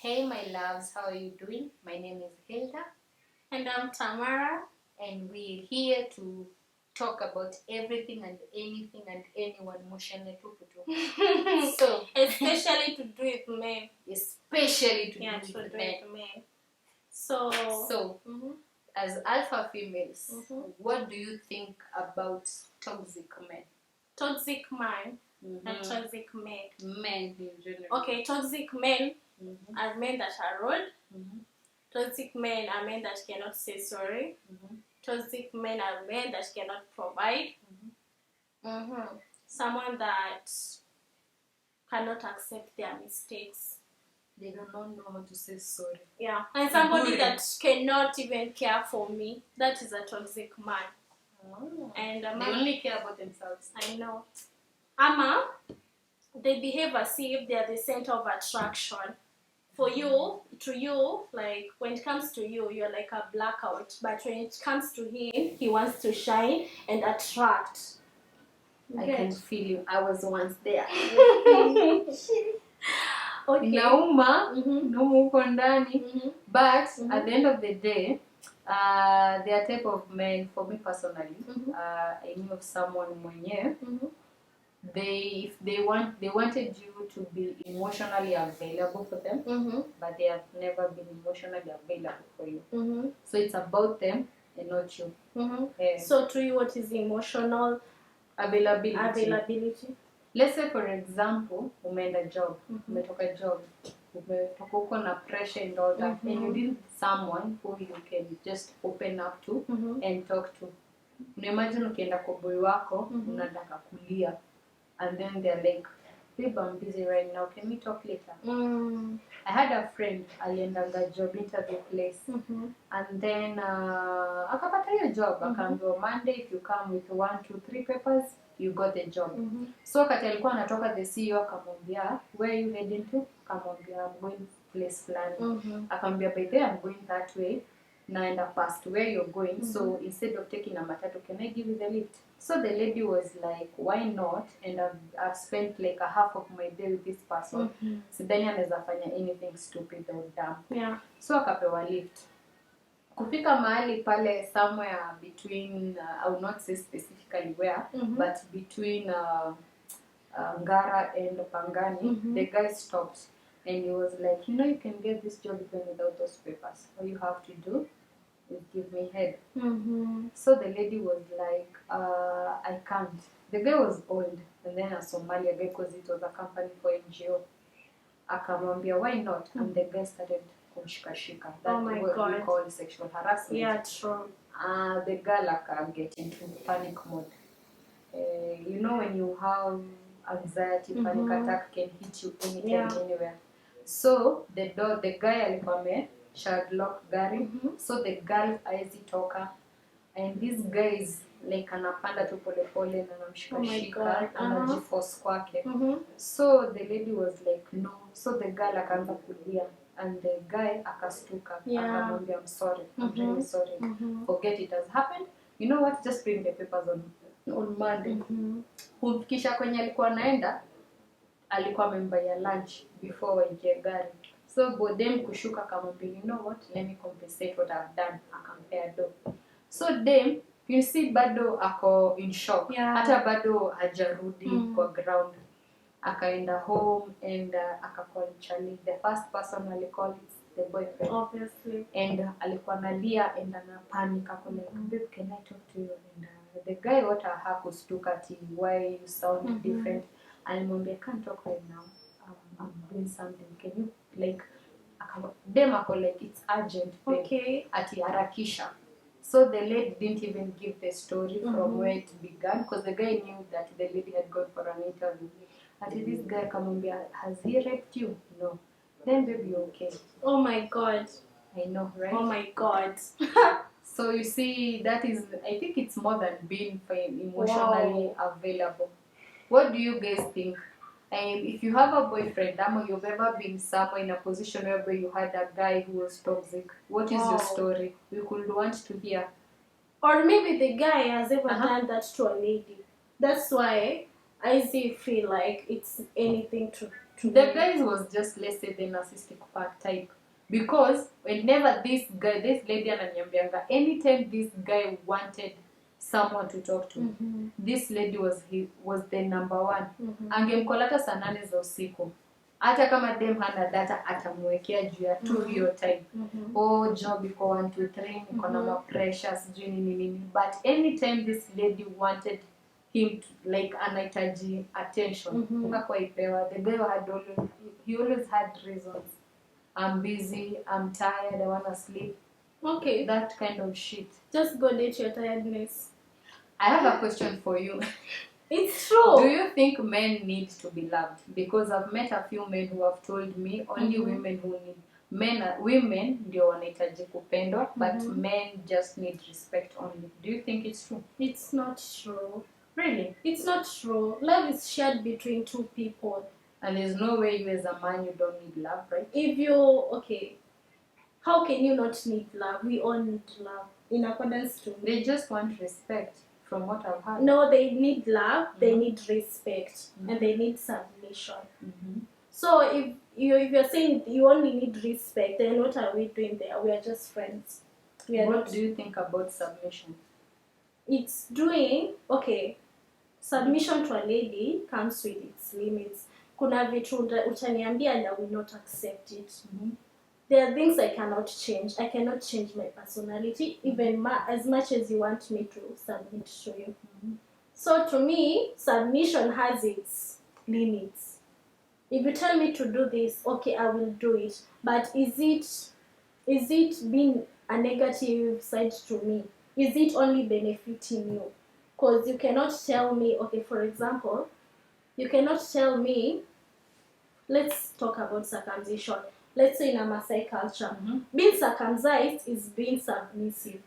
Hey my loves, how are you doing? My name is Hilda And I'm Tamara. and we're here to talk about everything and anything and anyone emotionally tuputu. So Especially to do with men. especially to Yeah, do to with do men. with men. So, As alpha females, what do you think about toxic men? Toxic man and toxic men. Men in general. Okay, toxic men are men that are rude. Toxic men are men that cannot say sorry. Toxic men are men that cannot provide. Someone that cannot accept their mistakes. They do not know how to say sorry. Yeah, and somebody that cannot even care for me. That is a toxic man. And They only care about themselves. I know. Ama, they behave as if they are the center of attraction. For you, to you, like when it comes to you, you're like a blackout. But when it comes to him, he wants to shine and attract. I can feel you. I was once there. Okay. Nauma, no uko ndani. But at the end of the day, there are type of men, for me personally, I knew of someone mwenye, they wanted you to be emotionally available for them, but they have never been emotionally available for you. So it's about them and not you. So to you, what is emotional availability? Let's say for example, umeenda job, umetoka job, umetoka huko na pressure and all that, and you need someone who you can just open up to and talk to. Imagine ukienda kwa boy wako, unataka kulia, and then they're like, babe, I'm busy right now, can we talk later? I had a friend, aliendaga job interview place, and then akapata hiyo job, akaambiwa Monday if you come with 1, 2, 3 papers, you got the job. So wakati alikuwa anatoka, the CEO akamwambia, where are you heading to? Akamwambia, I'm going place fulani. Akamwambia, by the way, I'm going that way, naenda past where you're going, so instead of taking a matatu, can I give you the lift? So the lady was like, why not? And I've spent like a half of my day with this person. Sidhani anaweza fanya anything stupid or dumb. Yeah. So akapewa lift. Kufika mahali pale somewhere between, I will not say specifically where, but between Ngara and Pangani, the guy stopped and he was like, you know, you can get this job even without those papers. All you have to do is give me head. So the lady was like, I can't. The guy was old, and then a Somalia guy, because it was a company for NGO. Akamwambia, why not? And the guy started kumshikashika. That's what we call sexual harassment. Yeah, true. The girl get into panic mode. You know when you have anxiety, panic attack can hit you anytime, anywhere. So the guy alikuwa shadlock gari. So the girl haizitoka, and this guy is like anapanda tu pole pole na anamshikashika, anajiforce kwake. So the lady was like no. So the girl akaanza kulia, and the guy akastuka, akamwambia, I'm sorry, I'm really sorry, forget it has happened, you know what, just bring the papers on Monday. Kumfikisha kwenye alikuwa naenda, alikuwa amembuy lunch before waingie gari. So bodem kushuka akamwambia, you know what, let me compensate what I've done. Akampea do. So dem, you see bado ako in shock. Hata bado hajarudi kwa ground. Akaenda home and akacall Charlie. The first person alicall is the boyfriend. Obviously. And alikuwa analia and ana panic. Ako like, babe, can I talk to you? And the guy what hakustuka ati, why you sound different? Alimwambia, I can't talk right now. I'm doing something. Can you like dem ako like, it's urgent, babe. Okay. Ati harakisha. So the lady didn't even give the story from where it began, because the guy knew that the lady had gone for an interview. Ati this guy akamwambia, has he raped you? No. Then baby, you're okay. Oh my God. I know, right? Oh my God. So you see, that is, I think it's more than being emotionally available. What do you guys think? If you have a boyfriend, or you've ever been somewhere in a position where you had a guy who was toxic, what is your story? We could want to hear. Or maybe the guy has ever done that to a lady. That's why I feel like it's anything to to The me. guys was just, let's say, the narcissistic part type. Because whenever this lady ananiambianga, anytime this guy wanted someone to talk to, this lady was the number one. Angemkolata saa 8 za usiku. Hata kama dem hana data atamwekea juu ya tu hiyo time. Oh, job iko 1 2 3 niko na ma pressures juu nini. But anytime this lady wanted him to, like, anahitaji attention, kwa ipewa. The guy he always had reasons. I'm busy, I'm tired, I want to sleep. Okay. That kind of shit. Just go date your tiredness. I have a question for you. It's true. Do you think men need to be loved? Because I've met a few men who have told me only women who need women ndio wanahitaji kupendwa, but men just need respect only. Do you think it's true? It's not true. Really? It's not true. Love is shared between two people. And there's no way you as a man you don't need love, right? If you how can you not need love? We all need love. In accordance to They just want respect, from what I've heard. No, they need love, they need respect, and they need submission. So if you're saying you only need respect, then what are we doing there? We are just friends. What do you think about submission? It's doing submission to a lady comes with its limits. Kuna vitu utaniambia and I will not accept it. There are things I cannot change. I cannot change my personality, even as much as you want me to submit to you. So to me, submission has its limits. If you tell me to do this, okay, I will do it. But is it being a negative side to me? Is it only benefiting you? Because you cannot tell me, for example, you cannot tell me, let's talk about circumcision. Let's say in a Maasai culture, being circumcised is being submissive.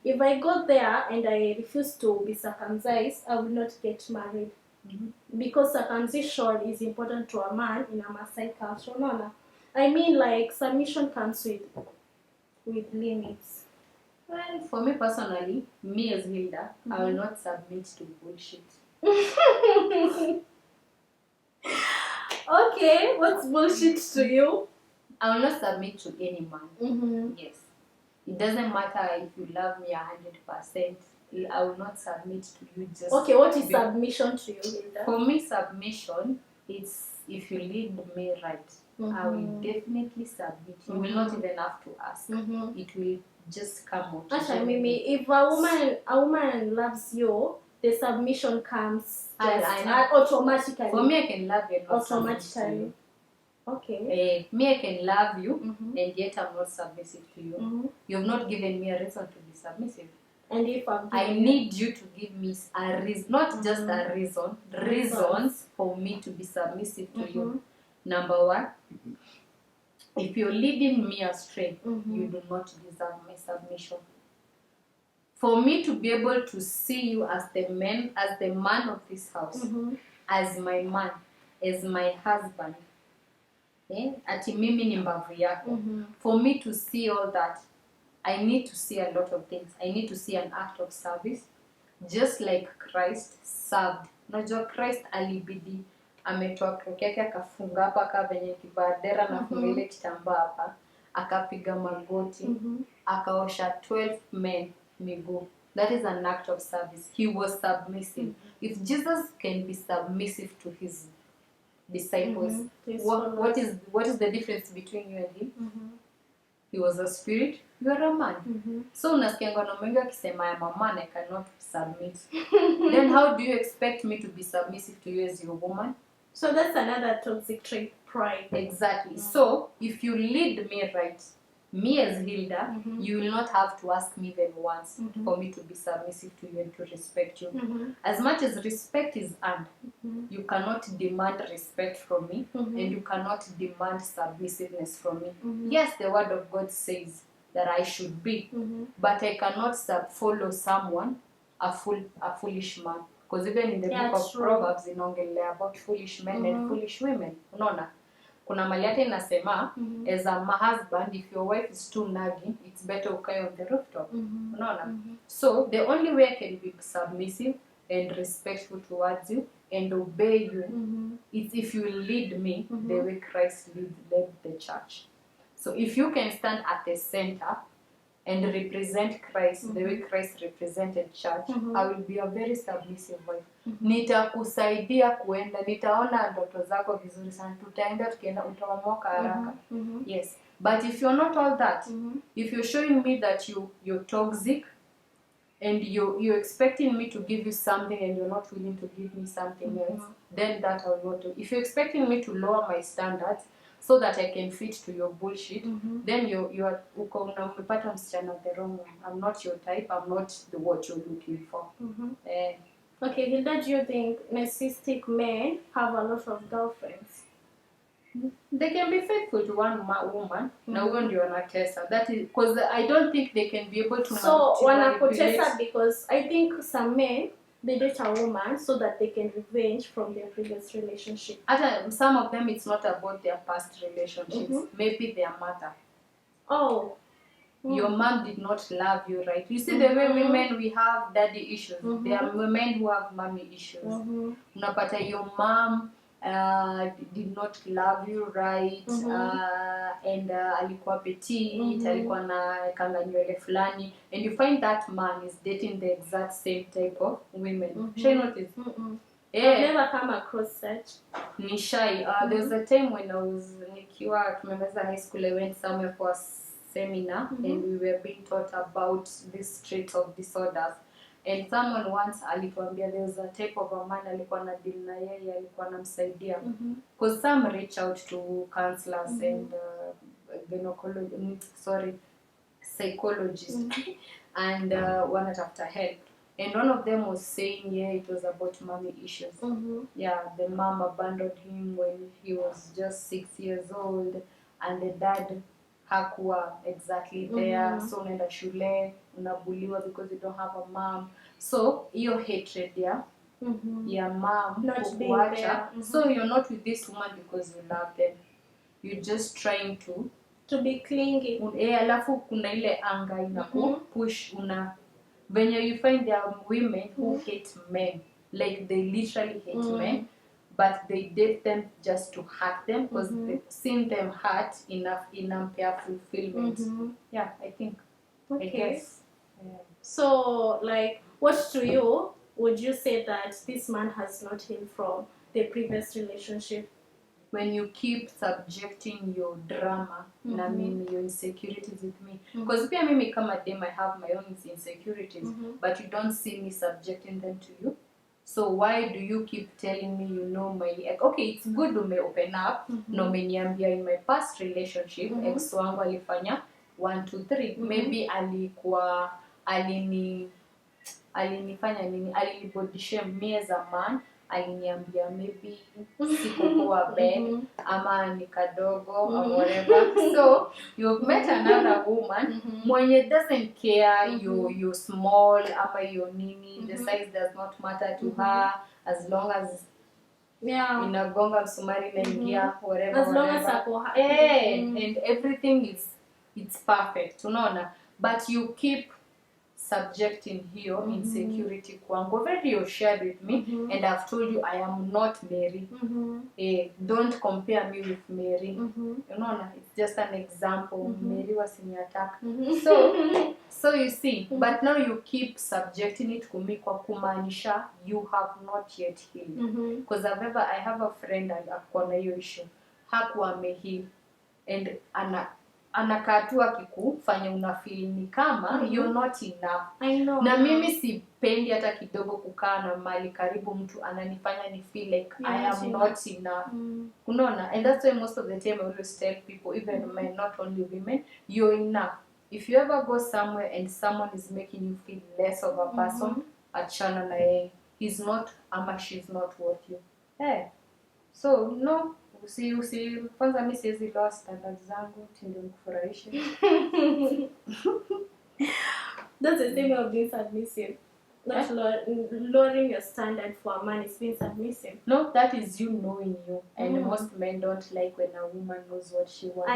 If I go there and I refuse to be circumcised, I will not get married. Because circumcision is important to a man in a Maasai culture. No. I mean, like, submission comes with limits. Well, for me personally, me as Hilda, I will not submit to bullshit. Okay, what's bullshit to you? I will not submit to any man. Yes. It doesn't matter if you love me 100%. I will not submit to you just... Okay, what is submission to you, Hilda? For me, submission is if you lead me right. I will definitely submit. You will not even have to ask. It will just come out. Actually, Mimi, if a woman loves you, the submission comes automatically. For me, I can love you and not automatically. Okay. Me, I can love you and yet I'm not submissive to you. You have not given me a reason to be submissive. And if I need you to give me a reason, not just a reason, reasons for me to be submissive to you. Number one, if you're leading me astray, you do not deserve my submission. For me to be able to see you as the man of this house, as my man, as my husband, ati mimi ni mbavu yako. For me to see all that, I need to see a lot of things. I need to see an act of service, just like Christ served. Unajua Christ alibidi ametoa keki yake akafunga hapa kama venye kibadera na funga ile kitambaa hapa, akapiga magoti, akaosha 12 men miguu. That is an act of service. He was submissive. If Jesus can be submissive to his disciples, what is the difference between you and him? He was a spirit, you are a man. So unasikianga na mwengi akisema I'm a man, I cannot submit. Then how do you expect me to be submissive to you as your woman? So that's another toxic trait, pride. Exactly. So if you lead me right, me as Hilda, you will not have to ask me even once for me to be submissive to you and to respect you. As much as respect is earned, you cannot demand respect from me and you cannot demand submissiveness from me. Yes, the word of God says that I should be, but I cannot follow someone, a foolish man. Because even in the book of Proverbs, inaongelea about foolish men and foolish women. Unaona? Kuna mali hata inasema, as a husband, if your wife is too nagging, it's better ukae on the rooftop. Unaona? So, the only way I can be submissive and respectful towards you and obey you, it's if you lead me the way Christ led the church. So if you can stand at the center and represent Christ the way Christ represented church, I will be a very submissive wife. Nitakusaidia kuenda, nitaona ndoto zako vizuri sana, tutaenda tukienda, utaomoka haraka. Yes, but if you're not all that, if you're showing me that you're toxic and you're expecting me to give you something and you're not willing to give me something else, then that I will not do. If you're expecting me to lower my standards so that I can fit to your bullshit, then you're umepata msichana the wrong one. I'm not your type. I'm not what you're looking for. Okay, Hilda, do you think narcissistic men have a lot of girlfriends? They can be faithful to one woman. Na huyo ndio wanatesa. That is because I don't think they can be able to. So wanakutesa because I think some men, they date a woman so that they can revenge from their previous relationship. Some of them, it's not about their past relationships. Maybe their mother. Oh. Your mom did not love you, right? You see the way women, we have daddy issues. There are women who have mommy issues. Unapata your mom did not love you right, and alikuwa petite, alikuwa na kanga nywele fulani, and you find that man is dating the exact same type of women. Should you notice? I've never come across such. Ni shy. There was a time when I was nikiwa tumemaliza high school, I went somewhere for a seminar and we were being taught about this traits of disorders. And someone once alituambia there was a type of a man alikuwa na deal na yeye, alikuwa anamsaidia. Because some reach out to counselors and psychologists and wanatafuta help. And one of them was saying, it was about mommy issues. Yeah, the mom abandoned him when he was just 6 years old, and the dad hakuwa exactly there. So unaenda shule, unabuliwa because you don't have a mom. So your hatred your mom not being there. So you're not with this woman because you love them. You're just trying to be clingy. Alafu kuna ile anga push when you find there are women who hate men, like they literally hate men, but they date them just to hurt them because they've seen them hurt enough their fulfillment. Yeah, I think. Okay. I guess. Yeah. So, like, what to you would you say that this man has not healed from the previous relationship? When you keep subjecting your drama, I mean your insecurities with me. Because pia mimi kama dem, I have my own insecurities, but you don't see me subjecting them to you. So why do you keep telling me my... Okay, it's good to me open up. No umeniambia in my past relationship, ex wangu alifanya 1, 2, 3. Maybe alikuwa alinifanya nini? Alinibody shame me as a man. Aliniambia maybe sikuwa bad ama ni kadogo or whatever. So you've met another woman mwenye doesn't care you're small ama you're nini. The size does not matter to her as long as inagonga msumari naingia whatever, as long as ako and everything it's perfect, unaona. But you keep subjecting hiyo insecurity kwangu. Already you shared with me and I've told you I am not Mary. Don't compare me with Mary. You know, it's just an example. Mary was in your attack. So you see, but now you keep subjecting it kumi kwa kumaanisha you have not yet healed. Because I have a friend akona hiyo issue. Hakuwa ameheal and anakaa tu akikufanya unafeel ni kama you're not enough. I know. Na mimi sipendi hata kidogo kukaa na mali karibu mtu ananifanya ni feel like I am not enough. Unaona? And that's why most of the time I always tell people, even men, not only women, you're enough. If you ever go somewhere and someone is making you feel less of a person, achana na yeye. He's not ama she's not worth you. So no, kwanza mimi siwezi lower standards zangu ndio nikufurahishe. That's the same of being submissive. Not lowering your standard for a man is being submissive. No, that is you knowing you. And most men don't like when a woman knows what she wants.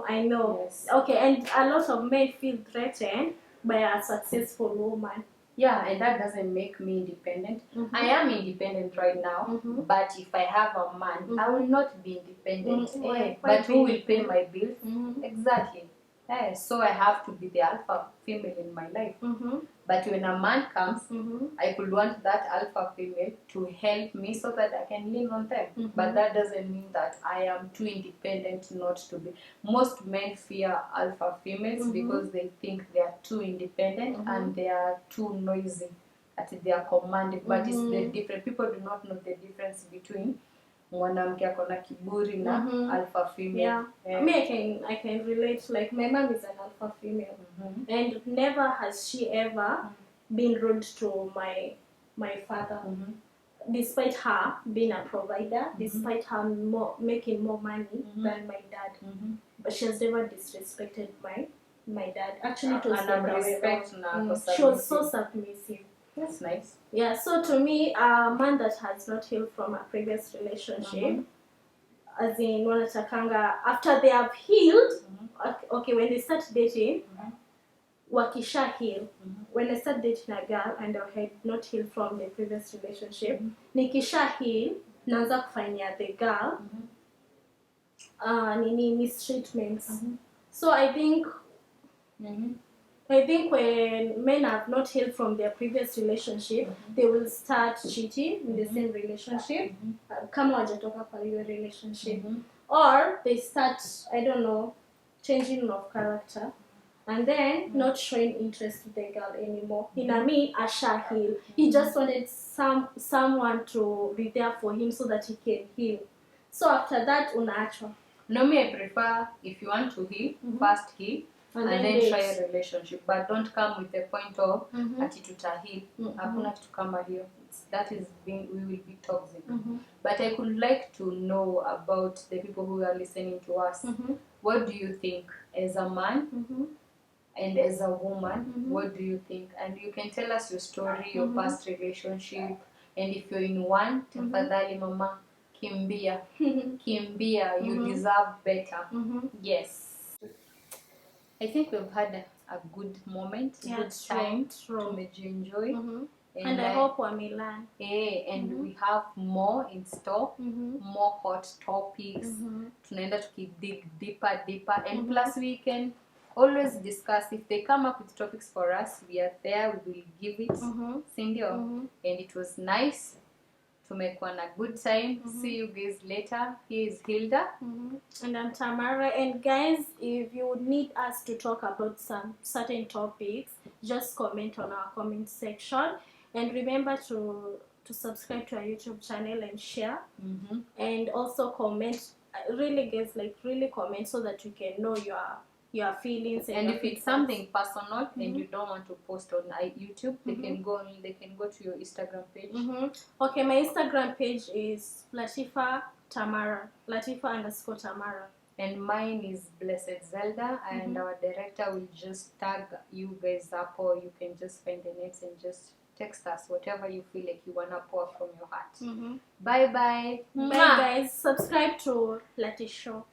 I know. Yes. Okay, and a lot of men feel threatened by a successful woman. Yeah, and that doesn't make me independent. I am independent right now, but if I have a man, I will not be independent. But who will pay my bills? Exactly. So I have to be the alpha female in my life. But when a man comes, I could want that alpha female to help me so that I can lean on them. But that doesn't mean that I am too independent not to be. Most men fear alpha females because they think they are too independent and they are too noisy at their command. But it's the different. People do not know the difference between mwanamke ako na kiburi na alpha female. Me, I can relate. Like my mom is an alpha female, and never has she ever been rude to my father, despite her being a provider, despite her making more money than my dad. But she has never disrespected my dad. Actually, it was the other way around. She was so submissive. That's nice. Yeah, so to me, a man that has not healed from a previous relationship, as in wanatakanga, after they have healed, okay, when they start dating, wakisha heal, when I start dating a girl and I had not healed from the previous relationship, nikisha heal, naanza kufanyia the girl mistreatments. So I think when men have not healed from their previous relationship, they will start cheating in the same relationship. Kama wajatoka kwa hiyo relationship. Or they start, I don't know, changing of character. And then not showing interest to the girl anymore. Asha heal. He just wanted someone to be there for him so that he can heal. So after that, unaachwa. No, me, I prefer if you want to heal, first heal. And then try a relationship, but don't come with the point of ati tutahil. Hakuna kitu kama hiyo. That is we will be toxic. But I could like to know about the people who are listening to us. What do you think as a man and as a woman? What do you think? And you can tell us your story, your past relationship, and if you're in one, tafadhali mama, kimbia, kimbia. You deserve better. Yes. I think we've had a good moment, good time to enjoy. And I hope we learn. And we have more in store, more hot topics. Tunaenda dig deeper. And plus we can always discuss. If they come up with topics for us, we are there, we will give it. Sindio? And it was nice. Tumekuwa na good time. See you guys later. Here is Hilda. And I'm Tamara. And guys, if you need us to talk about some certain topics, just comment on our comment section. And remember to subscribe to our YouTube channel and share. And also comment. Really guys, really comment so that you can know your feelings. And if it's something personal and you don't want to post on YouTube, they can go to your Instagram page. Okay, my Instagram page is Latifa Tamara, Latifa_Tamara. And mine is Blessed Zelda, and our director will just tag you guys up, or you can just find the names and just text us whatever you feel like you wanna pour from your heart. Bye bye. Bye guys. Subscribe to Latty Show.